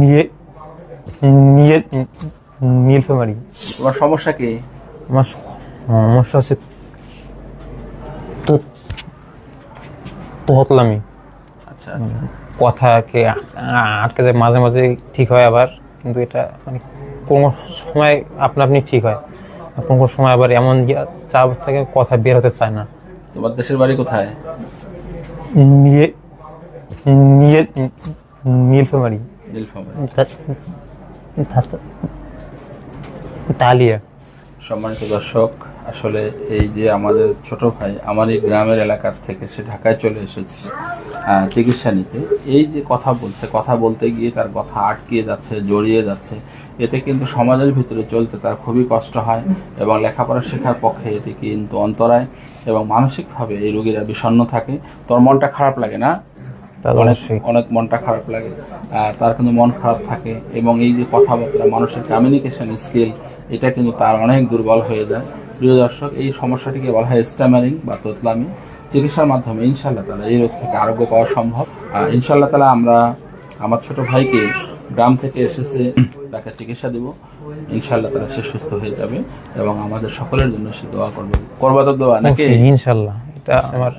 নিয়ে নিয়ে নীলফামারী। তোমার সমস্যা কি? আমার সমস্যা হচ্ছে তোতলামি। আচ্ছা আচ্ছা, কথাকে আটকে যায়, মাঝে মাঝে ঠিক হয় আবার, কিন্তু এটা মানে কোনো সময় আপনা আপনি ঠিক হয়, কোনো সময় আবার এমন চাপ থেকে কথা বের হতে চায় না। তোমার দেশের বাড়ি কোথায়? নিয়ে নিয়ে নীলফামারী। নীলফামারী। তালিয়া। সম্মানিত দর্শক, আসলে এই যে আমাদের ছোট ভাই আমারই গ্রামের এলাকার থেকে সে ঢাকায় চলে এসেছে চিকিৎসা নিতে। এই যে কথা বলছে, কথা বলতে গিয়ে তার কথা আটকে যাচ্ছে, জড়িয়ে যাচ্ছে, এতে কিন্তু সমাজের ভিতরে চলতে তার খুবই কষ্ট হয় এবং লেখাপড়া শেখার পক্ষে এটি কিন্তু অন্তরায় এবং মানসিকভাবে এই রোগীরা বিষণ্ণ থাকে। তোর মনটা খারাপ লাগে না? অনেক অনেক মনটা খারাপ লাগে, তার কিন্তু মন খারাপ থাকে এবং এই যে কথাবার্তা, মানুষের কমিউনিকেশন স্কিল, এটা কিন্তু তার অনেক দুর্বল হয়ে যায়। প্রিয় দর্শক, এই সমস্যাটিকে বলা হয় স্ট্যামারিং বা তোতলামি। চিকিৎসার মাধ্যমে ইনশাআল্লাহ তাআলা এই রোগ থেকে আরোগ্য পাওয়া সম্ভব। ইনশাআল্লাহ তাআলা আমরা আমার ছোট ভাইকে গ্রাম থেকে এসেছে, তাকে চিকিৎসা দেব। ইনশাআল্লাহ তাআলা সে সুস্থ হয়ে যাবে এবং আমাদের সকলের জন্য সে দোয়া করবে। করবা তো দোয়া নাকি? ইনশাআল্লাহ, এটা আমার